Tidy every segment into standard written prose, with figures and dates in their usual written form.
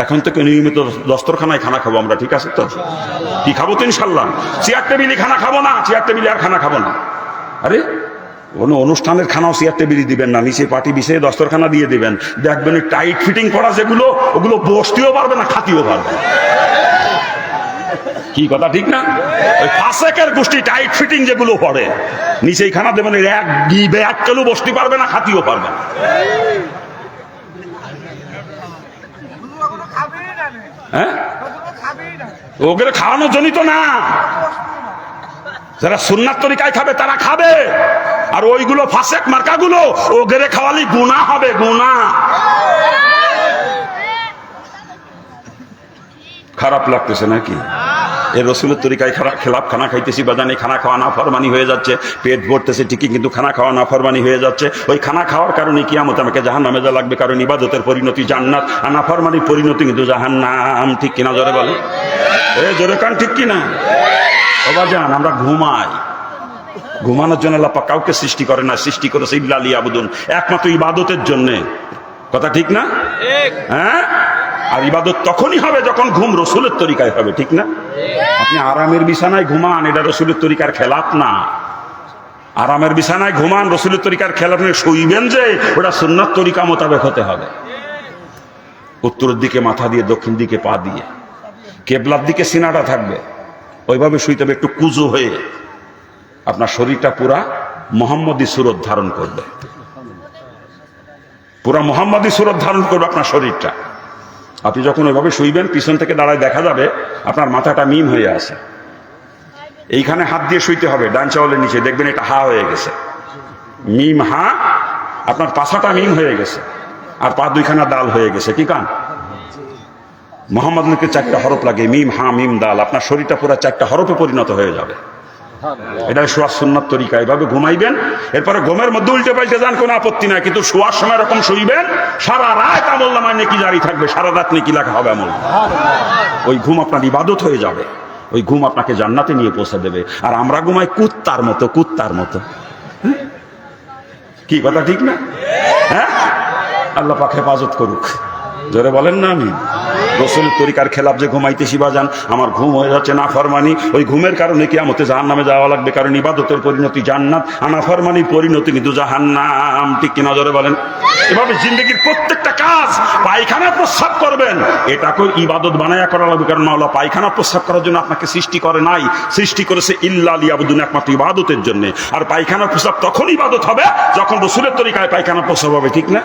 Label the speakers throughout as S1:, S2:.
S1: এখন থেকে নিয়মিত দস্তরখানায় খানা খাবো আমরা, ঠিক আছে তো? কি খাবো তো ইনশাল্লাহ? চেয়ার টেবিলে খানা খাবো না, চেয়ার টেবিলে আর খানা খাবো না। আরে কোনো অনুষ্ঠানের খানাও চেয়ার টেবিলে দিবেন না, নিচে পাটি বিছিয়ে দস্তরখানা দিয়ে দিবেন। দেখবেন টাইট ফিটিং করা যেগুলো, ওগুলো বসতেও পারবে না, খাতিও পারবে। কি কথা ঠিক না? ওই ফাসেকের গোষ্ঠী টাইট ফিটিং যেগুলো পড়ে, নিচেই খানা দেবেন, এক কেউ বসতে পারবে না, খাতিও পারবে না। হ্যাঁ, ওগুলো খাওয়ানোর জন্যই তো না। যারা সুন্নাত তরিকায় খাবে তারা খাবে, আর ওইগুলো ফাসেক মার্কাগুলো ওগেরে খাওয়ালি গুনাহ হবে, গুনাহ। খারাপ লাগতেছে নাকি? এই রসুলের তরিকায় খেলাপ খানা খাইতেছি, বাজানে খানা খাওয়া নাফরমানি হয়ে যাচ্ছে। পেট ভরতেছে ঠিকই, কিন্তু খানা খাওয়া নাফরমানি হয়ে যাচ্ছে। ওই খানা খাওয়ার কারণে কিয়ামত আমাকে জাহান্নামে যা লাগবে, কারণ ইবাদতের পরিণতি জান্নাত, আর নাফরমানির পরিণতি কিন্তু জাহান্নাম। ঠিক কিনা জোরে বলে? জোরে কান ঠিক কিনা? ও বাজান, আমরা ঘুমাই, ঘুমানোর জন্য আল্লাহ পাক কাউকে সৃষ্টি করে না, সৃষ্টি করেছে ইল্লা লিয়াবুদুন, একমাত্র ইবাদতের জন্য। কথা ঠিক না? হ্যাঁ, আর ইবাদত তখনই হবে যখন ঘুম রসুলের তরিকায় হবে, ঠিক না? আপনি আরামের বিছানায় ঘুমান, এটা রসুলের তরিকার খেলাপ না। আরামের বিছানায় ঘুমান, রসুলের তরিকার খেলাপ নেই। শুইবেন যে, ওটা সুন্নাত তরিকা মোতাবেক হতে হবে। উত্তরের দিকে মাথা দিয়ে, দক্ষিণ দিকে পা দিয়ে, কেবলার দিকে সিনাটা থাকবে, ওইভাবে শুইতে হবে, একটু কুজো হয়ে। আপনার শরীরটা পুরা মোহাম্মদী সুরত ধারণ করবে, পুরা মোহাম্মদী সুরত ধারণ করবে আপনার শরীরটা। আপনি যখন ওইভাবে শুইবেন, পিছন থেকে দাঁড়ায় দেখা যাবে আপনার মাথাটা মিম হয়ে আছে। এইখানে হাত দিয়ে শুইতে হবে, ডান চাওয়ালের নিচে, দেখবেন এটা হা হয়ে গেছে, মিম হা। আপনার পাছাটা মিম হয়ে গেছে, আর পা দুইখানা দাল হয়ে গেছে। কি কান? মোহাম্মদ লিখে 4টা হরফ লাগে, মিম হা মিম দাল। আপনার শরীরটা পুরো 4টা হরফে পরিণত হয়ে যাবে। এটা শোয়ার সুন্নাত তরিকা। এইভাবে ঘুমাইবেন, এরপরে ঘুমের মধ্যে উল্টে পাল্টে যান, কোনো আপত্তি নাই, কিন্তু শোয়ার সময় এরকম শুইবেন, সারা রাত আমল নামায় নেকি জারি থাকবে, সারা রাত নেকি লেখা হবে আমল। ওই ঘুম আপনার ইবাদত হয়ে যাবে, ওই ঘুম আপনাকে জান্নাতে নিয়ে পৌঁছে দেবে। আর আমরা ঘুমাই কুত্তার মতো, কুত্তার মতো। কি কথা ঠিক না? হ্যাঁ, আল্লাহ পাক হেফাজত করুক। জোরে বলেন না আমি? রসুলের তরিকার খেলাপ যে ঘুমাইতেছি বাজান, আমার ঘুম হয়ে যাচ্ছে নাফরমানি। ওই ঘুমের কারণে কিয়ামতে জাহান্নামে যাওয়া লাগবে, কারণ ইবাদতের পরিণতি জান্নাত, আর নাফরমানির পরিণতি কিন্তু জাহান্নাম। ঠিক কিনা জোরে বলেন? এভাবে জিন্দগির প্রত্যেকটা কাজ, পায়খানা প্রস্রাব করবেন, এটাকে ইবাদত বানায়া করা লাগবে, কারণ আল্লাহ পায়খানা প্রস্রাব করার জন্য আপনাকে সৃষ্টি করে নাই, সৃষ্টি করেছে ইল্লা লিয়াবুদুন, একমাত্র ইবাদতের জন্য। আর পায়খানা প্রস্রাব তখন ইবাদত হবে যখন রসুলের তরিকায় পায়খানা প্রস্রাব হবে, ঠিক না?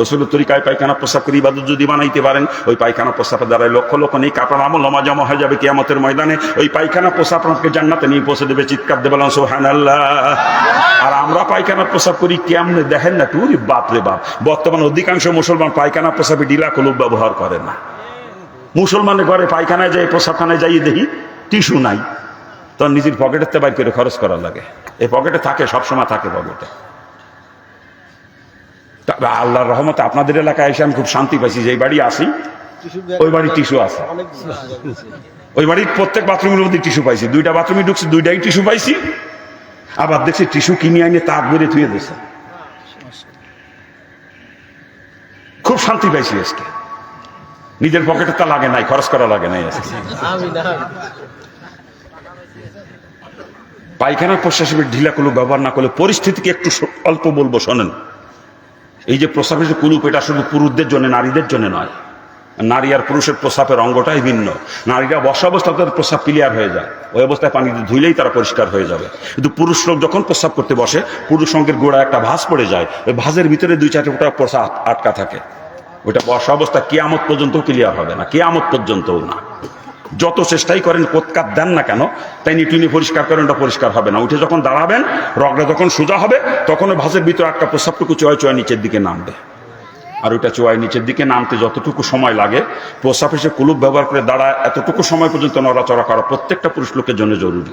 S1: রসুলের তরিকায় পায়খানা প্রস্রাব করে ইবাদত যদি বানাইতে পারেন, ওই পায়খানা প্রস্রাবের দ্বারা লক্ষ লক্ষ নেই কাপড় আমল নামা জমা হয়ে যাবে কিয়ামতের ময়দানে। ওই পায়খানা প্রস্রাব আপনাকে জান্নাতে নিয়ে পৌঁছে দেবে। চিৎকার দেবে সুবহানাল্লাহ। আর আমরা পায়খানা প্রস্রাব করি কেমনে দেখেন না? টুরি বাপ রে বাপ, বর্তমান অধিকাংশ মুসলমান পায়খানা প্রস্রাবে ডিলা কলুপ ব্যবহার করে না। মুসলমানের ঘরে পায়খানায় যাই, প্রস্রাবখানায় যাই, দেখি টিস্যু নাই, তখন নিজের পকেটের বাইর করে খরচ করা লাগে। এই পকেটে থাকে, সবসময় থাকে পকেটে। আল্লাহর রহমতে আপনাদের এলাকায় এসে আমি খুব শান্তি পাইছি। যে বাড়ি আসি, ওই বাড়ির টিস্যু আছে, ওই বাড়ির প্রত্যেক বাথরুমের মধ্যে টিস্যু পাইছি। 2টা বাথরুমে ঢুকছি, 2টাই টিস্যু পাইছি। আবার দেখছি টিস্যু কিনে আইনে তাক বেড়ে ধুয়ে দিয়েছে। খুব শান্তি পাইছি আজকে। নিজের পকেটে তা লাগে নাই, খরচ করা লাগে নাই আজকে। পায়খানা প্রস্রাবের ঢিলা কুলুপ ব্যবহার না করলে পরিস্থিতিকে একটু অল্প বলবো, শোনেন। এই যে প্রস্রাবের যে কুলুপ, এটা শুধু পুরুষদের জন্য, নারীদের জন্য নয়। নারী আর পুরুষের প্রস্রাবের অঙ্গটাই ভিন্ন। নারীরা বসা অবস্থা তাদের প্রস্রাব ক্লিয়ার হয়ে যায়, ওই অবস্থায় পানি ধুইলেই তারা পরিষ্কার হয়ে যাবে। কিন্তু পুরুষ লোক যখন প্রস্রাব করতে বসে, পুরুষ অঙ্গের গোড়া একটা ভাঁজ পড়ে যায়, ওই ভাঁজের ভিতরে 2-4 ফোঁটা প্রস্রাব আটকা থাকে। ওইটা বসা অবস্থা কিয়ামত পর্যন্ত ক্লিয়ার হবে না, কিয়ামত পর্যন্তও না। যত চেষ্টাই করেন, কোৎকাত দেন না কেন, তাই নিটুনি পরিষ্কার করেন, ওটা পরিষ্কার হবে না। উঠে যখন দাঁড়াবেন, রগটা যখন সোজা হবে, তখন ওই ভাঁজের ভিতরে একটা প্রস্রাবটুকু চোয়ায় চোয়ায় নিচের দিকে নামবে। আর ওইটা চোয়ায় নিচের দিকে নামতে যতটুকু সময় লাগে, প্রস্রাব এসে কুলুপ ব্যবহার করে দাঁড়ায় এতটুকু সময় পর্যন্ত নড়াচড়া করা প্রত্যেকটা পুরুষ লোকের জন্য জরুরি।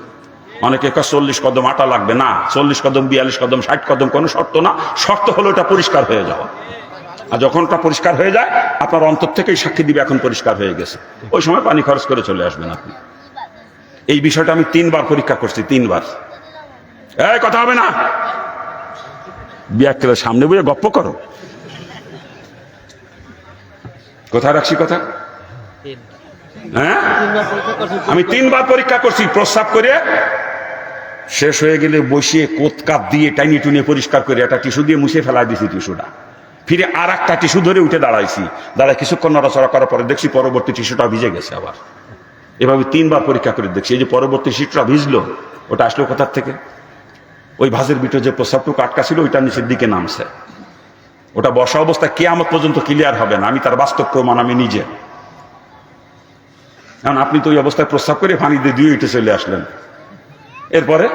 S1: অনেকে 40 কদম আটা লাগবে না, 40 কদম, 42 কদম, 60 কদম কোনো শর্ত না। শর্ত হলো এটা পরিষ্কার হয়ে যাওয়া। আর যখন ওটা পরিষ্কার হয়ে যায়, আপনার অন্তর থেকেই সাক্ষী দিবে এখন পরিষ্কার হয়ে গেছে। ওই সময় পানি খরচ করে চলে আসবেন আপনি। এই বিষয়টা আমি 3বার পরীক্ষা করছি, 3বার। এই কথা হবে না, বিয়াক্কেলের সামনে বসে গপ্প করো। কোথায় রাখছি কথা? হ্যাঁ, আমি 3 বার পরীক্ষা করছি। প্রস্রাব করে শেষ হয়ে গেলে বসিয়ে কোত কাপ দিয়ে টাইনি টুনিয়ে পরিষ্কার করে একটা টিস্যু দিয়ে মুছে ফেলাই দিয়েছি টিস্যুটা। ফিরে আর একটা টিস্যু ধরে উঠে দাঁড়াইছি, দাঁড়ায় কিছুক্ষণ নড়াচড়া করার পরে দেখছি পরবর্তী টিস্যুটা ভিজে গেছে। আবার এভাবে 3 বার পরীক্ষা করে দেখছি। এই যে পরবর্তী টিস্যুটা ভিজলো, ওটা আসলো কোথার থেকে? ওই ভাঁজের ভিতরে যে প্রস্রাবটুকু আটকা ছিল ওইটা নিচের দিকে নামছে। ওটা বসা অবস্থায় কিয়ামত পর্যন্ত ক্লিয়ার হবে না, আমি তার বাস্তব প্রমাণ আমি নিজে। কারণ আপনি তো ওই অবস্থায় প্রস্রাব করে পানি দিয়ে দিয়ে উঠে চলে আসলেন। এরপরে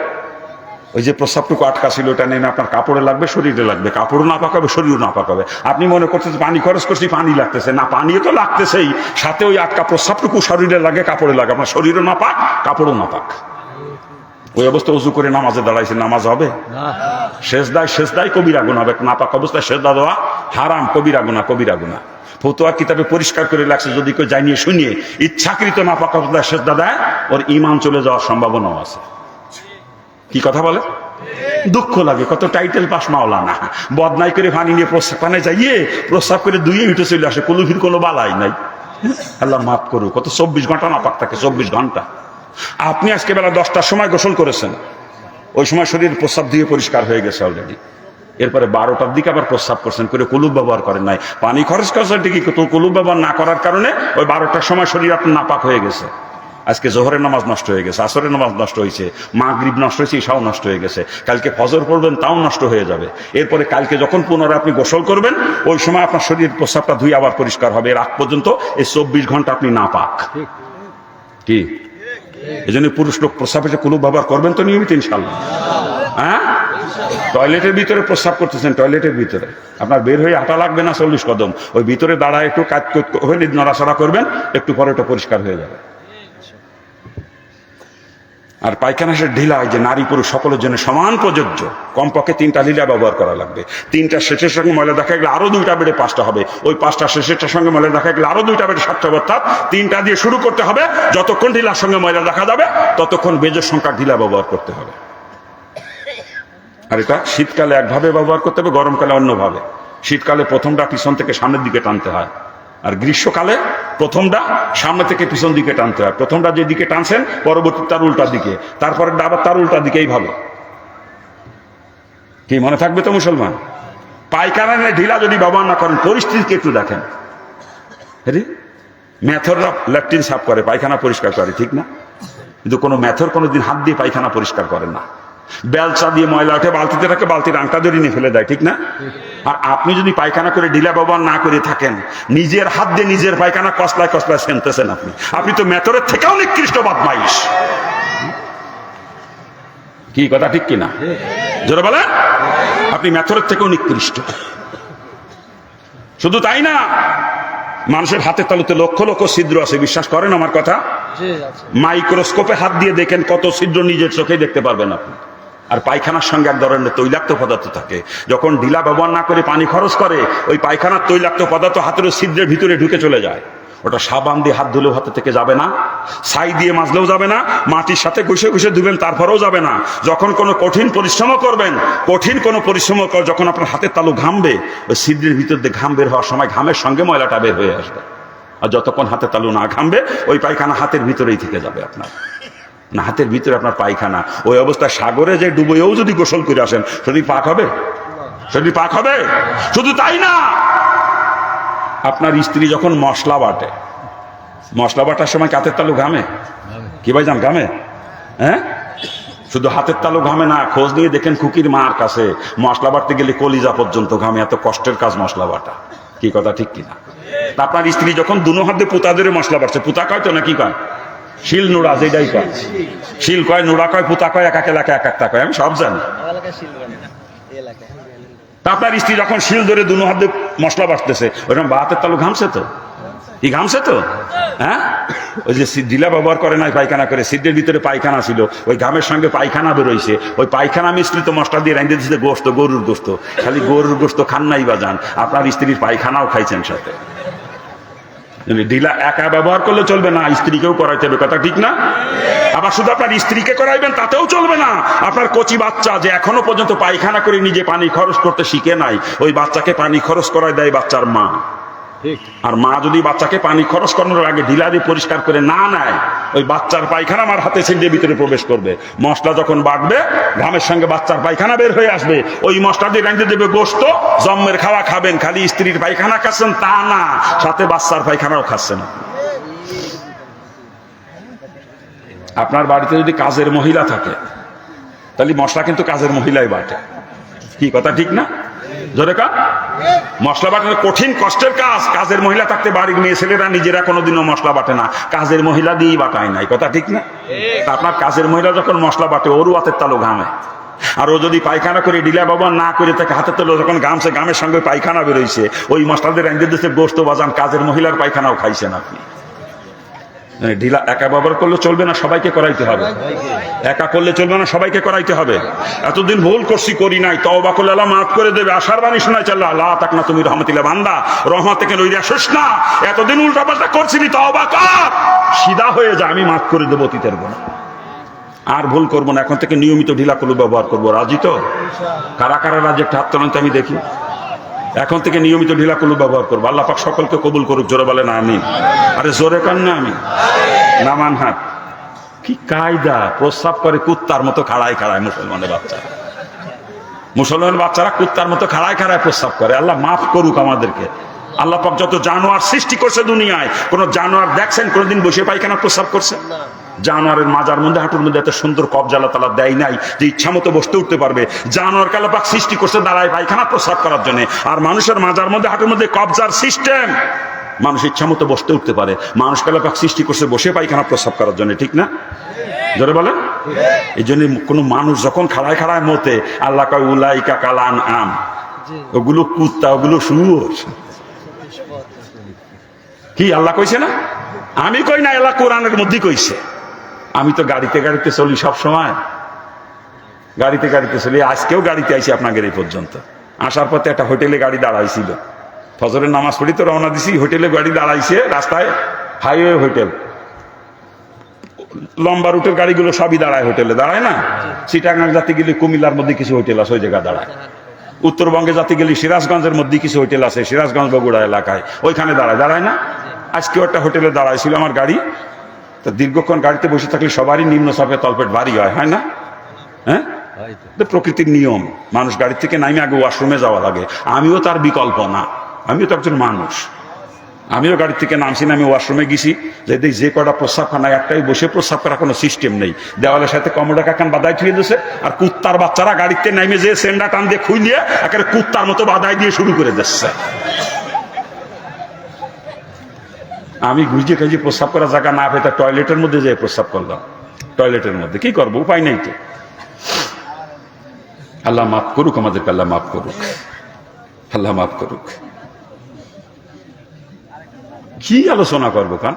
S1: ওই যে প্রস্রাবটুকু আটকা ছিল ওটা নেমে আপনার কাপড়ে লাগবে, শরীরে লাগবে, কাপড়ও না পাকাবে, শরীরও না পাকাবে। আপনি মনে করতেছেন পানি খরচ করছি, পানি লাগতেছে না, পানিও তো লাগতেছেই, সাথে ওই আটকা প্রস্রাবটুকু শরীরে লাগে, কাপড়ে লাগে, আপনার শরীরও না পাক, কাপড়ও না পাক। ওই অবস্থায় উজু করে নামাজে দাঁড়াইছে, নামাজ হবে? সেজদায় কবিরা গুনাহ হবে। না পাক অবস্থায় সেজদা দেওয়া হারাম, কবিরা গুনাহ। ফতোয়া কিতাবে পরিষ্কার করে লাগছে, যদি কেউ জানিয়ে শুনিয়ে ইচ্ছাকৃত না পাক অবস্থায় সেজদা দেয়, ওর ঈমান চলে যাওয়ার সম্ভাবনাও আছে। কি কথা বলে? দুঃখ লাগে, কত টাইটেল পাস মাওলানা, বদনাই করে পানি নিয়ে প্রস্রাবখানে যাইয়ে প্রস্রাব করে দুইয়ে উঠে চলে আসে, কুলুফির কোনো বালাই নাই। আল্লাহ মাফ করুক, কত 24 ঘন্টা নাপাক থাকে, 24 ঘন্টা। আপনি আজকে বেলা 10টার সময় গোসল করেছেন, ওই সময় শরীর প্রস্রাব দিয়ে পরিষ্কার হয়ে গেছে অলরেডি। এরপরে 12টার দিকে আবার প্রস্রাব করছেন, করে কুলুপ ব্যবহার করেন নাই, পানি খরচ করছেন ঠিকই, কিন্তু কুলুপ ব্যবহার না করার কারণে ওই 12টার সময় শরীর আপনার নাপাক হয়ে গেছে। আজকে জোহরের নামাজ নষ্ট হয়ে গেছে, আসরের নামাজ নষ্ট হয়েছে, মাগরিব নষ্ট হয়েছে, ইশাও নষ্ট হয়ে গেছে, কালকে ফজর পড়বেন তাও নষ্ট হয়ে যাবে। এরপরে কালকে যখন পুনরায় আপনি গোসল করবেন, ওই সময় আপনার শরীর প্রস্রাবটা ধুয়ে আবার পরিষ্কার হবে। এর আগ পর্যন্ত এই 24 ঘন্টা আপনি নাপাক। কি এই জন্য পুরুষ লোক প্রস্রাব এসে কুলুপ ব্যবহার করবেন তো নিয়মিত ইনশাল্লাহ? হ্যাঁ, টয়লেটের ভিতরে প্রস্রাব করতেছেন, টয়লেটের ভিতরে আপনার বের হয়ে হাঁটা লাগবে না 40 কদম, ওই ভিতরে দাঁড়ায় একটু কাজ হয়ে নড়াচড়া করবেন, একটু পরে ওটা পরিষ্কার হয়ে যাবে। আর পায়খানা সে ঢিলা, যে নারী পুরুষ সকলের জন্য সমান প্রযোজ্য, কমপক্ষে 3টা ঢিলা ব্যবহার করা লাগবে। 3টা শেষের সঙ্গে ময়লা দেখা গেলে আরো 2টা বেড়ে 5টা হবে, ওই 5টা শেষেরটার সঙ্গে ময়লা দেখা গেলে আরো 2টা বেড়ে 7টা, অর্থাৎ 3টা দিয়ে শুরু করতে হবে। যতক্ষণ ঢিলার সঙ্গে ময়লা দেখা যাবে ততক্ষণ বেজের সংখ্যা ঢিলা ব্যবহার করতে হবে। আর এটা শীতকালে একভাবে ব্যবহার করতে হবে, গরমকালে অন্যভাবে। শীতকালে প্রথমটা পিছন থেকে সামনের দিকে টানতে হয়, আর গ্রীষ্মকালে প্রথমটা সামনে থেকে পিছন দিকে টানতে হয়। প্রথমটা যে দিকে টানছেন, পরবর্তী তার উল্টার দিকে, তারপরে আবার তার উল্টার দিকে, এইভাবে। কি মনে থাকবে তো মুসলমান? পায়খানা ঢিলা যদি ব্যবহার না করেন, পরিস্থিতিকে একটু দেখেন। মেথররা ল্যাট্রিন সাফ করে, পায়খানা পরিষ্কার করে, ঠিক না? কিন্তু কোনো মেথর কোনোদিন হাত দিয়ে পায়খানা পরিষ্কার করে না। বেলচা দিয়ে ময়লা উঠে বালতিতে রাখে, বালতির আংটা ধরে নিয়ে ফেলে দেয়, ঠিক না? আর আপনি যদি পায়খানা করে ঢিলা ব্যবহার না করে থাকেন, নিজের হাত দিয়ে নিজের পায়খানা কসলায় সেনতেছেন আপনি তো মেথরের থেকেও নিকৃষ্ট বদমাইশ। কি কথা ঠিক কিনা? জোরে বলেন। আপনি মেথরের থেকেও নিকৃষ্ট। শুধু তাই না, মানুষের হাতের তালুতে লক্ষ লক্ষ ছিদ্র আছে, বিশ্বাস করেন আমার কথা? মাইক্রোস্কোপে হাত দিয়ে দেখেন কত ছিদ্র, নিজের চোখেই দেখতে পারবেন আপনি। আর পায়খানার সঙ্গে এক ধরনের তৈলাক্ত পদার্থ থাকে। যখন ঢিলা ব্যবহার না করে পানি খরচ করে, ওই পায়খানার তৈলাক্ত পদার্থ হাতের ছিদ্রের ভিতরে ঢুকে চলে যায়। ওটা সাবান দিয়ে হাত ধুলেও হাতে থেকে যাবে না, ছাই দিয়ে মাজলেও যাবে না, মাটির সাথে ঘষে ঘষে ধুবেন তারপরেও যাবে না। যখন কোনো কঠিন পরিশ্রম করবেন, যখন আপনার হাতের তালু ঘামবে, ওই ছিদ্রের ভিতর দিয়ে ঘাম বের হওয়ার সময় ঘামের সঙ্গে ময়লাটা বের হয়ে আসবে। আর যতক্ষণ হাতের তালু না ঘামবে, ওই পায়খানা হাতের ভিতরেই থেকে যাবে আপনার। না, হাতের ভিতরে আপনার পায়খানা। ওই অবস্থায় সাগরে যে ডুবেও যদি গোসল করে আসেন, শরীর পাক হবে? শরীর পাক হবে? শুধু তাই না, আপনার স্ত্রী যখন মশলা বাটে, মশলা বাটার সময় হাতের তালু ঘামে? কি ভাইজান, ঘামে? হ্যাঁ, শুধু হাতের তালু ঘামে না, খোঁজ নিয়ে দেখেন খুকির মার কাছে মশলা বাটতে গেলে কলিজা পর্যন্ত ঘামে, এত কষ্টের কাজ মশলা বাটা। কি কথা ঠিক কিনা? আপনার স্ত্রী যখন দুনো হাতে পুতা ধরে মশলা বাটছে, পুতা কয় তো না কি কয়? শিল নোড়া, যেটাই কয়। শিল কয়, নোড়া কয়, পুতা কয়, এক এক এলাকায় এক একটা কয়, আমি সব জানি। আপনার স্ত্রী যখন শিল ধরে দুনো হাতে মশলা বাটতেছে, ওইরকম হাতের তালু ঘামছে তো? কি ঘামছে তো? হ্যাঁ, ওই যে ঢিলা ব্যবহার করে নাই, পায়খানা করে, সিদ্ধের ভিতরে পায়খানা ছিল, ওই ঘামের সঙ্গে পায়খানা বেরোইছে, ওই পায়খানা মিশ্রিত মশলা দিয়ে রাঁধে দিচ্ছে গোস্ত, গরুর গোস্ত। খালি গরুর গোস্ত খান নাই বা যান, আপনার স্ত্রীর পায়খানাও খাইছেন সাথে। ঢিলা একা ব্যবহার করলে চলবে না, স্ত্রীকেও করাইতে হবে, কথা ঠিক না? আবার শুধু আপনার স্ত্রীকে করাইবেন তাতেও চলবে না। আপনার কচি বাচ্চা যে এখনো পর্যন্ত পায়খানা করে নিজে পানি খরচ করতে শিখে নাই, ওই বাচ্চাকে পানি খরচ করায় দেয় বাচ্চার মা। আর মা যদি বাচ্চাকে পানি খরচ করানোর আগে ঢিলা দিয়ে পরিষ্কার করে না নেয়, ওই বাচ্চার পায়খানা আমার হাতে ছিন্ডে ভিতরে প্রবেশ করবে। মশলা যখন বাটবে, ঘামের সঙ্গে বাচ্চার পায়খানা বের হয়ে আসবে, ওই মশলা দিয়ে রাঁধতে দেবে গোশত, জম্মের খাওয়া খাবেন, খালি স্ত্রীর পায়খানা খাচ্ছেন তা না, সাথে বাচ্চার পায়খানাও খাচ্ছেন। আপনার বাড়িতে যদি কাজের মহিলা থাকে, তাহলে মশলা কিন্তু কাজের মহিলাই বাটে। কি কথা ঠিক না? জোরে কা মশলা বাটানো কঠিন কষ্টের কাজ। কাজের মহিলা থাকতে বাড়ির মেয়ে ছেলেরা নিজেরা কোনোদিনও মশলা বাটে না, কাজের মহিলা দিয়েই বাটায় নাই। কথা ঠিক না? আপনার কাজের মহিলা যখন মশলা বাটে, ওরও হাতের তালু ঘামে। আর ও যদি পায়খানা করে ডিলা বাবা না করে তাকে হাতের তালু যখন ঘামছে, ঘামের সঙ্গে পায়খানা বেরোইছে, ওই মশলাদের রাঁধতে দিচ্ছে গোশত বাজান, কাজের মহিলার পায়খানাও খাইছেন আপনি। ঢিলা একা ব্যবহার করলে চলবে না, সবাইকে করাইতে হবে। একা করলে চলবে না, সবাইকে করাইতে হবে। এতদিন ভুল করছি, করি নাই, তওবা করলে আল্লাহ মাফ করে দেবে। আশার বাণী শোনাই চাল্লাহ আল্লাহ তাক না তুমি রহমতিল্লাহ বান্দা, রহমত থেকে লইরে আসিস না। এতদিন উল্টাপাল্টা করছিলি, তওবা কর, সিধা হয়ে যা, আমি মাফ করে দেবো অতীতের গুনাহ। আর ভুল করবো না, এখন থেকে নিয়মিত ঢিলা কলু ব্যবহার করবো। রাজি তো? কারা কারা রাজি একটা হাত তোলেন তো আমি দেখি। এখন থেকে নিয়মিত ঢিলা কলু ব্যবহার করবো। আল্লাহ পাক সকলকে কবুল করুক। জোরে বলেন আমিন। আরে জোরে কান না আমি নামান হাত। কি কায়দা! প্রস্রাব করে কুত্তার মতো খাড়ায় খাড়ায় মুসলমানের বাচ্চারা। মুসলমান বাচ্চারা কুত্তার মতো খাড়ায় খাড়ায় প্রস্রাব করে। আল্লাহ মাফ করুক আমাদেরকে। আল্লাহ পাক যত জানোয়ার সৃষ্টি করছে দুনিয়ায়, কোন জানোয়ার দেখছেন কোনদিন বসে পায়খানা প্রস্রাব করছে? জানোয়ারের মাজার মধ্যে, হাঁটুর মধ্যে এত সুন্দর কবজা আল্লাহ তাআলা দেয় নাই যে ইচ্ছা মতো বসতে উঠতে পারবে। জানোয়ারকে আল্লাহ পাক সৃষ্টি করছে দাঁড়ায় পায়খানা প্রস্রাব করার জন্য। আর মানুষের মাজার মধ্যে, হাঁটুর মধ্যে কবজার সিস্টেম, মানুষ ইচ্ছা মতো বসতে উঠতে পারে। মানুষকে আল্লাহ পাক সৃষ্টি করছে বসে পায়খানা প্রস্রাব করার জন্য, ঠিক না? জোরে বলেন। এই জন্য কোন মানুষ যখন খাড়ায় খাড়ায় মতে, আল্লাহ কয় উলাইকা কালান আম, ওগুলো কুত্তা, ওগুলো শুয়োর। কি আল্লাহ কইছে না? আমি কই না, আল্লাহ কোরআনের মধ্যে কইছে। আমি তো গাড়িতে গাড়িতে চলি সব সময়, গাড়িতে গাড়িতে চলি। আজকেও গাড়িতে আইছি আপনাদের এই পর্যন্ত। আসার পথে একটা হোটেলে গাড়ি দাঁড়াইছিল, ফজরের নামাজ পড়ি তো রওনা দিছি, হোটেলে গাড়ি দাঁড়াইছে রাস্তায়, হাইওয়ে হোটেল। লম্বা রুটের গাড়িগুলো সবই দাঁড়ায় হোটেলে, দাঁড়ায় না? চিটাগাং জাতি গেলে কুমিল্লার মধ্যে কিছু হোটেল আছে, ওই জায়গায় দাঁড়ায়। উত্তরবঙ্গে জাতি গেলে সিরাজগঞ্জের মধ্যে কিছু হোটেল আছে, সিরাজগঞ্জ বগুড়া এলাকায়, ওইখানে দাঁড়ায়, দাঁড়ায় না? আজকেও একটা হোটেলে দাঁড়াইছিল আমার গাড়ি। তো দীর্ঘক্ষণ গাড়িতে বসে থাকলে সবারই নিম্ন চাপে তলপেট ভারী হয় না? হ্যাঁ, প্রকৃতির নিয়ম। মানুষ গাড়ি থেকে নামে আগে ওয়াশরুমে যাওয়া লাগে। আমিও তার বিকল্প না, আমিও তো একজন মানুষ। আমিও গাড়ি থেকে নামছি, আমি ওয়াশরুমে গেছি, যে কটা প্রস্রাবখানায় একটাই বসে প্রস্রাব করার কোনো সিস্টেম নেই। দেওয়ালের সাথে কমোডা কাকান বাদায় থুয়ে দিয়েছে, আর কুত্তার বাচ্চারা গাড়িতে নামে যে সেন্ডা টান দিয়ে খুইলিয়ে একেবারে কুত্তার মতো বাদায় দিয়ে শুরু করে দিচ্ছে। আমি গুজিয়ে খাইজি প্রস্রাব করার জায়গা না পেতে টয়লেটের মধ্যে যেয়ে প্রস্রাব করলাম। টয়লেটের মধ্যে কি করবো, উপায় নেই তো। আল্লাহ মাফ করুক আমাদেরকে, আল্লাহ মাফ করুক, আল্লাহ মাফ করুক। কি আলোচনা করবো কান?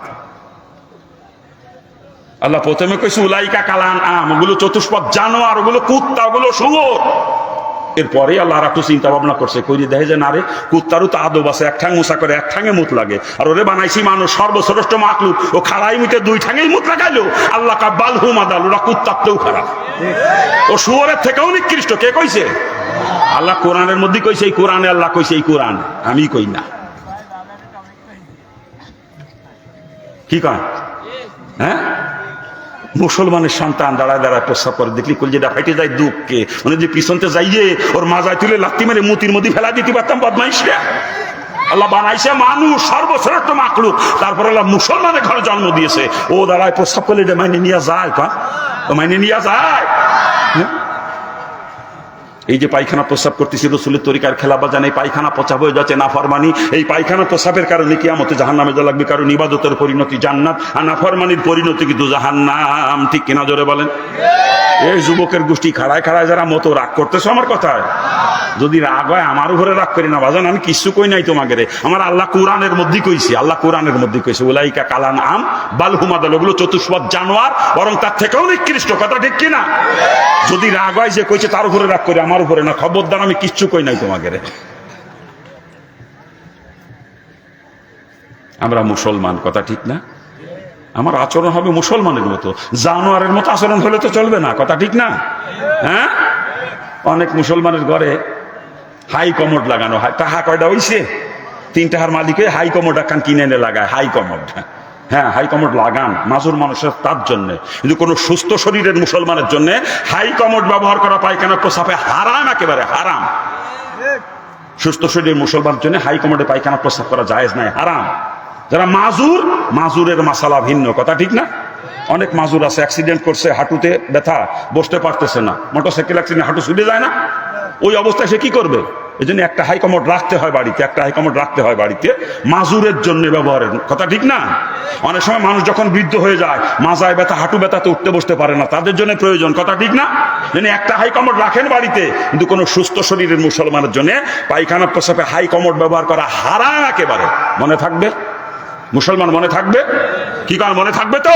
S1: আল্লাহ প্রথমে কইছে উলাইকা কালান আম, ওগুলো চতুষ্পদ জানোয়ার, ওগুলো কুত্তা, ওগুলো শুয়োর। এরপরে আল্লাহ একটু চিন্তা ভাবনা করছে, কইরে দেখে যে না রে, কুত্তারও তো আদব আছে, এক ঠ্যাং মুসা করে এক ঠ্যাঙে মুত লাগে। আর ওরে বানাইছি মানুষ সর্বশ্রেষ্ঠ মাখলুক, ও খাড়াই মুতে দুই ঠ্যাঙেই মুত লাগাইলো। আল্লাহ কা বালহুম আদাল, ওরা কুত্তারতেও খারাপ, ও শুয়োরের থেকেও নিকৃষ্ট। কে কইছে? আল্লাহ কোরআনের মধ্যে কইছে। এই কোরআনে আল্লাহ কইছে, এই কোরআন, আমি কই না। কি কয়? হ্যাঁ, মুসলমানের সন্তান দাঁড়ায় দাঁড়ায় প্রস্রাব করে দেখলি কলজেটা ফাইটে যায় দুঃখকে। মানে যে পিছনতে যাইয়ে ওর মাজায় তুলে লাত্তি মেরে মুতির মধ্যে ফেলা দিতে পারতাম বদমাইশরা। আল্লাহ বানাইছে মানুষ সর্বশ্রেষ্ঠ মাখলুক, তারপর আল্লাহ মুসলমানের ঘরে জন্ম দিয়েছে। ও দাঁড়ায় প্রস্রাব করলে এটা মাইনে নিয়ে যায়, মাইনে নিয়ে যায়। এই যে পায়খানা প্রস্রাব করতেছি রসুলের তরিকার খেলাফত জানে, পায়খানা পচা হয়ে যাচ্ছে নাফরমানি। এই পায়খানা প্রস্রাবের কারণে কিয়ামতে জাহান্নামে যা লাগবে, কারণ ইবাদতের পরিণতি জান্নাত, আর নাফরমানির পরিণতি কিন্তু জাহান্নাম। ঠিক কিনা জোরে বলেন? এই যুবকের গোষ্ঠী খাড়ায় খাড়ায় যারা মতো রাগ করতেছো আমার কথায়, যদি রাগ হয় আমার উপরে রাগ করি না বাজান, আমি কিছু কই নাই তোমাকে রে। আমার আল্লাহ কোরআনের মধ্যে কইছি, আল্লাহ কোরআনের মধ্যে কইছে উলাইকা কালান আম বাল হুমাদাল, ওগুলো চতুষ্পদ জানোয়ার, বরং তার থেকেও নিকৃষ্ট। কথা ঠিক কিনা? যদি রাগ হয় যে কইছে তার উপরে রাগ করি, আমার উপরে না। খবরদার, আমি কিচ্ছু কই নাই তোমাকে রে। আমরা মুসলমান, কথা ঠিক না? আমার আচরণ হবে মুসলমানের মতো, জানোয়ারের মতো আচরণ হলে তো চলবে না। কথা ঠিক না? হ্যাঁ, অনেক মুসলমানের ঘরে হাই কমোড লাগানো হয়, টাকা কয়টা হইছে? 3 টাকার মালিক হয়ে হাই কমোড একখান কিনে এনে লাগায়, হাই কমোড। হ্যাঁ, হাই কমোড লাগান মাজুর মানুষের তার জন্য, কিন্তু কোনো সুস্থ শরীরের মুসলমানের জন্য হাই কমোড ব্যবহার করা পায়খানা প্রস্রাবে হারাম, একেবারে হারাম। সুস্থ শরীরের মুসলমানের জন্য হাই কমোডে পায়খানা প্রস্রাব করা জায়েজ নাই, হারাম। যারা মাজুর, মাজুরের মাসালা ভিন্ন, কথা ঠিক না? অনেক মাজুর আছে অ্যাক্সিডেন্ট করছে, হাঁটুতে ব্যথা, বসতে পারতেছে না, মোটরসাইকেল অ্যাক্সিডেন্ট হাঁটু ছুটে যায় না, ওই অবস্থায় সে কি করবে? এই জন্য একটা হাই কমোড রাখতে হয় বাড়িতে, একটা হাই কমোড রাখতে হয় বাড়িতে মাজুরের জন্য ব্যবহারের, কথা ঠিক না? অনেক সময় মানুষ যখন বৃদ্ধ হয়ে যায়, মাজায় ব্যথা, হাঁটু ব্যথাতে উঠতে বসতে পারে না, তাদের জন্য প্রয়োজন, কথা ঠিক না? মানে একটা হাই কমোড রাখেন বাড়িতে, কিন্তু কোনো সুস্থ শরীরের মুসলমানের জন্য পায়খানা প্রস্রাবে হাই কমোড ব্যবহার করা হারাম একেবারে। মনে থাকবে মুসলমান, মনে থাকবে? কি কারণ মনে থাকবে তো?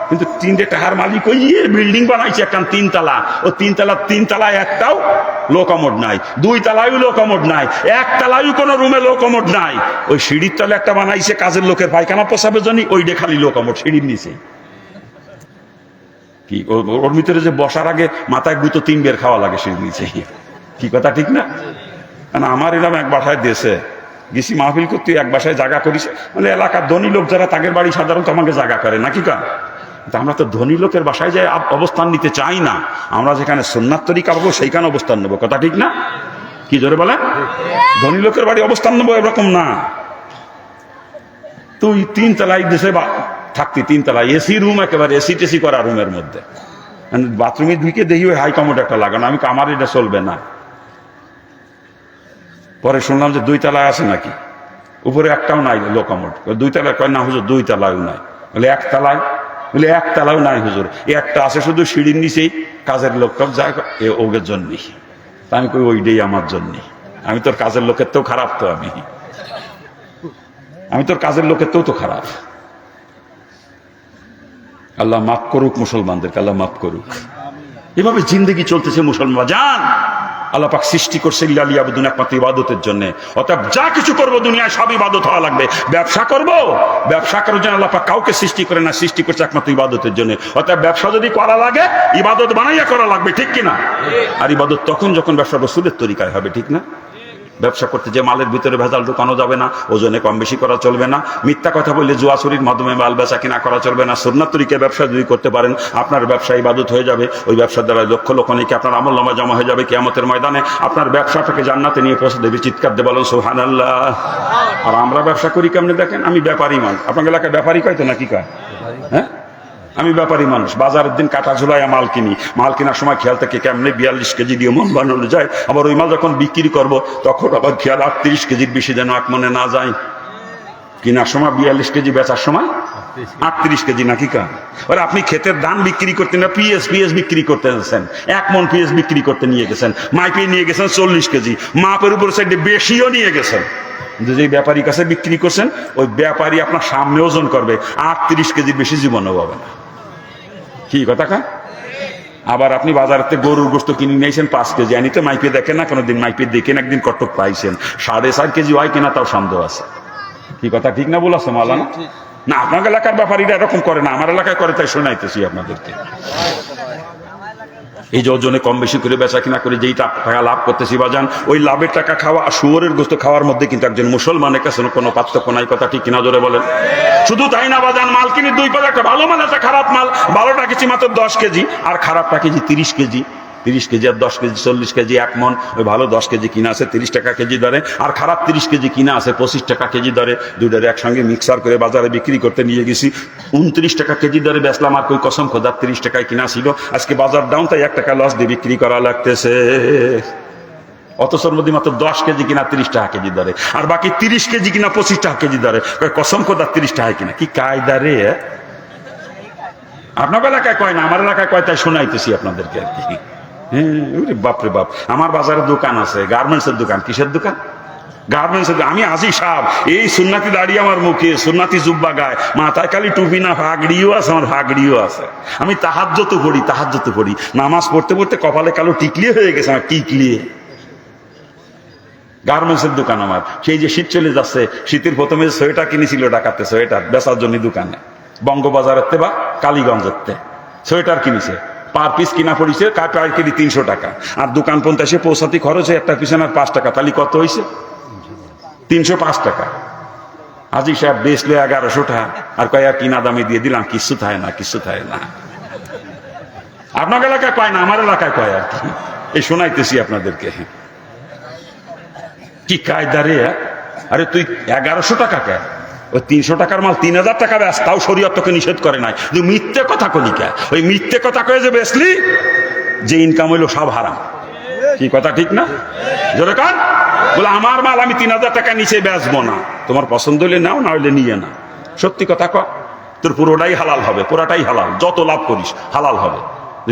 S1: কিন্তু 3 টাকার মালিক ওই বিল্ডিং বানাইছে একটা 3 তলা, ও 3 তলায় একটাও লো কমোড নাই, 2 তলায়ও লো কমোড নাই, 1 তলায়ও কোনো রুমে লো কমোড নাই। ওই সিঁড়ির তলে একটা বানাইছে কাজের লোকের পায়খানা প্রস্রাবের জন্য, ওইটা খালি লো কমোড সিঁড়ির নিচে। কি ওর ভিতরে যে বসার আগে মাথায় গুঁতো 3 বের খাওয়া লাগে সিঁড়ির নিচে, কি কথা ঠিক না? আমার এরকম এক বাসায় দেশে গেছি মাহফিল করতে, এক বাসায় জায়গা করিস, মানে এলাকার ধনী লোক যারা, তাদের বাড়ি সাধারণত আমাকে জায়গা করে নাকি কা? আমরা তো ধনী লোকের বাসায় যাই অবস্থান নিতে চাই না, আমরা যেখানে সুন্নাত তরিকা পাবো সেইখানে অবস্থান নেবো, কথা ঠিক না? কি জোরে বলে? ধনী লোকের বাড়ি অবস্থান নেবো এরকম না। তুই 3 তলায় দেশে থাকতি, 3 তলায় এসি রুম, একেবারে এসি টেসি করা রুমের মধ্যে, বাথরুমে ঢুকে দেখি ওই হাই কমোড একটা লাগানো, আমি আমার এটা চলবে না। পরে শুনলাম যে 2 তলায় আছে নাকি, উপরে একটাও নাই লো কমোড। 2 তলায় কয় না হুজুর, 2 তলায়ও নাই। বলে 1 তলায়? বলে 1 তলাও নাই হুজুর, একটা আছে শুধু সিঁড়ির নিচেই, কাজের লোকটাও যায় ওদের জন্যই। তা আমি কই ওইটাই আমার জন্যে, আমি তোর কাজের লোকের তো খারাপ, তো আমি তোর কাজের লোকের তো খারাপ। আল্লাহ মাফ করুক মুসলমানদেরকে, আল্লাহ মাফ করুক। এভাবে জিন্দগি চলতেছে মুসলমান। জান আল্লাহ পাক সৃষ্টি করছে লিয়াবুদুন, একমাত্র ইবাদতের জন্য। অর্থাৎ যা কিছু করবো দুনিয়ায় সব ইবাদত হওয়া লাগবে। ব্যবসা করবো, ব্যবসা করার জন্য আল্লাহ পাক কাউকে সৃষ্টি করে না, সৃষ্টি করছে একমাত্র ইবাদতের জন্য। অর্থাৎ ব্যবসা যদি করা লাগে, ইবাদত বানাইয়া করা লাগবে, ঠিক কিনা? আর ইবাদত তখন যখন ব্যবসা রাসূলের তরিকায় হবে, ঠিক না? ব্যবসা করতে যে মালের ভিতরে ভেজাল ঢুকানো যাবে না, ওজনে কম বেশি করা চলবে না, মিথ্যা কথা বললে জুয়াচুরির মাধ্যমে মাল বেচা কিনা করা চলবে না। সুন্নাত তরিকায় ব্যবসা যদি করতে পারেন, আপনার ব্যবসা ইবাদত হয়ে যাবে। ওই ব্যবসার দ্বারা লক্ষ লক্ষ নেকি আপনার আমলনামা জমা হয়ে যাবে। কিয়ামতের ময়দানে আপনার ব্যবসাটাকে জান্নাতে নিয়ে পৌঁছে দেবে। চিৎকার দিয়ে বলেন সুবহানাল্লাহ। আর আমরা ব্যবসা করি কেমনে দেখেন? আমি ব্যাপারী মানুষ, আপনার এলাকায় ব্যাপারী কয় তো নাকি কয়? হ্যাঁ, আমি ব্যাপারী মানুষ, বাজারের দিন কাটা ঝুলাইয়া মাল কিনি। মাল কেনার সময় খেয়াল থেকে কেমনে 42 কেজি দিয়ে মন বানানো যায়, আবার ওই মাল যখন বিক্রি করব তখন আবার খেয়াল 38 কেজির বেশি যেন এক মনে না যায়। কেনার সময় 42 কেজি, বেচার সময় 38 কেজি, নাকি কা? ওরা আপনি ক্ষেতের ধান বিক্রি করতেন না, পিএস বিক্রি করতে গেছেন, 1 মন পিএস বিক্রি করতে নিয়ে গেছেন, মাইপে নিয়ে গেছেন 40 কেজি, মাপের উপর সাইডে বেশিও নিয়ে গেছেন। যে ব্যাপারীর কাছে বিক্রি করছেন, ওই ব্যাপারী আপনার সামনে ওজন করবে 38 কেজির বেশি জীবনও পাবে না। কি কথা কা? আবার আপনি বাজারেতে গরুর গোস্ত কিনে নিয়েছেন 5 কেজি, আনি তো মাইপে দেখেন না, কোনোদিন মাইপে দেখেন, একদিন কটক পাইছেন 4.5 কেজি হয় কিনা তাও সন্দেহ আছে। কি কথা ঠিক না বলেছে মাওলানা? না, আপনার এলাকার ব্যাপারীরা এরকম করে না, আমার এলাকায় করে, তাই শোনাইতেছি আপনাদেরকে। এই যে ওজনে কম বেশি করে বেচা কিনা করে যেই টাকা লাভ করতেছি বাজান, ওই লাভের টাকা খাওয়া আর শুয়োরের গোস্ত খাওয়ার মধ্যে কিন্তু একজন মুসলমানের কাছে কোনো পার্থক্য নাই, কথা ঠিক কিনা জোরে বলেন? শুধু তাই না বাজান, মাল কিনে 2 পয়সা, একটা ভালো মাল একটা খারাপ মাল, ভালোটা কেজি মাত্র 10 কেজি আর খারাপটা কেজি 30 কেজি। 30 কেজি আর 10 কেজি 40 কেজি, 1 মন। ওই ভালো 10 কেজি কিনা আছে 30 টাকা কেজি দরে, আর খারাপ 30 কেজি কিনা আছে 25 টাকা কেজি দরে। দুইটারে একসঙ্গে মিক্সার করে বাজারে বিক্রি করতে নিয়ে গেছি, 29 টাকা কেজি দরে বেচলাম। আর কই কসম খোদা 30 টাকায় কিনা ছিল, আজকে বাজার ডাউন, তাই 1 টাকা লস দিয়ে বিক্রি করা লাগতেছে। অথচ মধ্যে মাত্র 10 কেজি কিনা 30 টাকা কেজি দরে, আর বাকি 30 কেজি কিনা 25 টাকা কেজি দরে। কসম খোদা 30 টাকা কিনা, কি কায়দা রে! আপনার এলাকায় কয় না, আমার এলাকায় কয়, তাই শোনাইতেছি আপনাদেরকে আর কি। হ্যাঁ, বাপরে বাপ। আমার বাজারে দোকান আছে, গার্মেন্টসের দোকান। কিসের দোকান? গার্মেন্টসের। আমি আজি সাহেব, এই সুন্নাতি দাঁড়িয়ে আমার মুখে, সুন্নাতি জুব্বা গায়ে, মাথায় খালি টুপি না, ফাগড়িও আছে, আমার ফাগড়িও আছে। আমি তাহাজ্জুদ পড়ি, নামাজ পড়তে পড়তে কপালে কালো টিকলি হয়ে গেছে আমার, টিকলি। গার্মেন্টসের দোকান আমার। সেই যে শীত চলে যাচ্ছে, শীতের প্রথমে সোয়েটার কিনেছিল ঢাকাতে, সোয়েটার বেচার জন্য দোকানে, বঙ্গবাজারের বা কালীগঞ্জের সোয়েটার কিনেছে। পার পিস কিনা পড়িছে পাইকারি 300 টাকা, আর দোকান পর্যন্ত এসে পৌঁছাতে খরচ হয় একটা পিছনে 5 টাকা। তাহলে কত হয়েছে? 305 টাকা। আজি সাহেব বেচলো 1100 টাকা, আর কয় আর কিনা দামে দিয়ে দিলাম, কিছু থাকে না, কিছু থাকে না। আপনার এলাকায় কয় না, আমার এলাকায় কয় আর কি। এই শোনাইতেছি আপনাদেরকে। কি কায়দা রে! আরে তুই 1100 টাকা কে, ওই 300 টাকার মাল 3000 টাকা বেচ, তাও শরীয়ত তোকে নিষেধ করে নাই। তুই মিথ্যে কথা কলি কে? ওই মিথ্যে কথা কয়ে যে বেচলি, যে ইনকাম হইলো সব হারাম। কি কথা ঠিক না? জোরে কান বলে আমার মাল আমি 3000 টাকা নিচে বেচবো না। তোমার পছন্দ হলে নাও, না হলে নিয়ে না। সত্যি কথা ক, তোর পুরোটাই হালাল হবে, পুরাটাই হালাল, যত লাভ করিস হালাল হবে।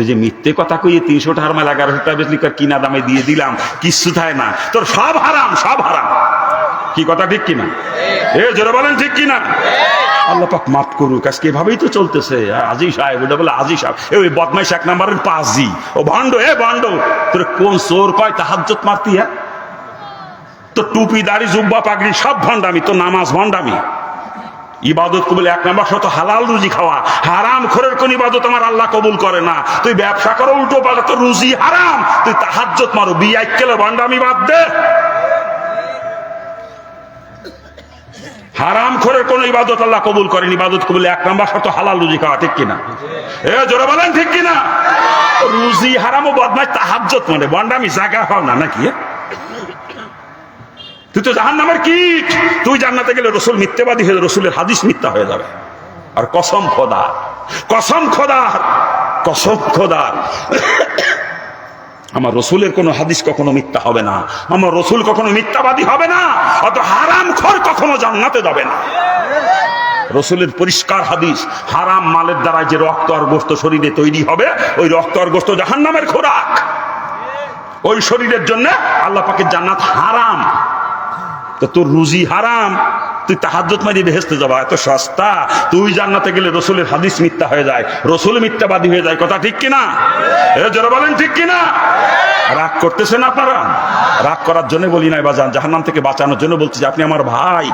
S1: যে মিথ্যে কথা কইয়ে 300 টাকার মাল 1100 টাকা বেচলি, কিনা দামে দিয়ে দিলাম, কিচ্ছু থাকে না, তোর সব হারাম, সব হারাম। কি কথা ঠিক কিনা? জোরে বলেন ঠিক কিনা? আল্লাহ পাক মাফ করুক। আজকে এভাবেই তো চলতেছে। আজি সাহেব, ওটা বলে আজি সাহেব, ওই বদমাইশ 1 নম্বরের পাঁচজি, ও ভণ্ড, ভণ্ড। তোর কোন চোর কয় তাহাজ্জুদ মারতি? তো টুপি দাড়ি জুব্বা পাগড়ি সব ভণ্ডামি, তো নামাজ ভণ্ডামি। ইবাদত কবুল 1 নম্বর শত হালাল রুজি খাওয়া। হারাম খোরের কোন ইবাদত আমার আল্লাহ কবুল করে না। তুই ব্যবসা করো উল্টো পাল্টা, তো রুজি হারাম, তুই তাহাজ্জুদ মারো, বিয়াই কেলে ভণ্ডামি বাদ দে। হারাম খোরের কোন ইবাদত আল্লাহ কবুল করেন। ইবাদত কবুল 1 নম্বর শর্ত হালাল রুজি খাওয়া, ঠিক কিনা? জোরে বলেন ঠিক কিনা? রুজি হারাম ও বদমাইশ তাহাজ্জুদ মানে ভণ্ডামি, জায়গা পাও না নাকি? তুই তো জাহান্নামের কীট। তুই জান্নাতে গেলে রসুল মিথ্যাবাদী হয়ে, রসুলের হাদিস মিথ্যা হয়ে যাবে। আর কসম খোদা, কসম খোদা, কসম খোদা, আমার রসুলের কোন হাদিস কখনো মিথ্যা হবে না। আমার রসুল কখনো মিথ্যাবাদী হবে না। অত হারাম খোর কখনো জান্নাতে যাবে না। রসুলের পরিষ্কার হাদিস, হারাম মালের দ্বারা যে রক্ত আর গোশত শরীরে তৈরি হবে, ওই রক্ত আর গোশত জাহান্নামের খোরাক। ওই শরীরের জন্য আল্লাহ পাকের জান্নাত হারাম। তো তোর রুজি হারাম, তুই তাহাজ্জুদ মারি বেহেশতে যাবা, এত সস্তা। তুই জান্নাতে গেলে রসুলের হাদিস মিথ্যা হয়ে যায়, রসুল মিথ্যাবাদী হয়ে যায়। কথা ঠিক কিনা? জোরে বলেন ঠিক কিনা? রাগ করতেছেন আপনারা? রাগ করার জন্য বলি নাই বাজান, জাহান্নাম থেকে বাঁচানোর জন্য বলছি। আপনি আমার ভাই,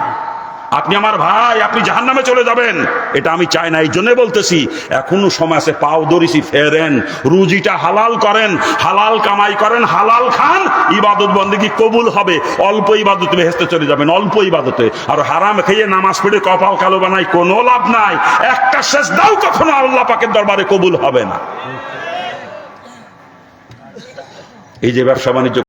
S1: আপনি আমার ভাই, আপনি জাহান্নামে চলে যাবেন, এটা আমি চাই না। এই জন্য বলতেছি, এখনো সময় আছে, পাও ধরিছি, ফেরেন, রুজিটা হালাল করেন, হালাল কামাই করেন, হালাল খান, ইবাদত বন্দেগী কবুল হবে। অল্প ইবাদতে বেহেশতে চলে যাবেন, অল্প ইবাদতে। আর হারাম খেয়ে নামাজ পড়ে কপাল কালো বানাই কোনো লাভ নাই। একটা সেজদাও কখনো আল্লাহ পাকের দরবারে কবুল হবে না। এই যে ব্যবসা বাণিজ্য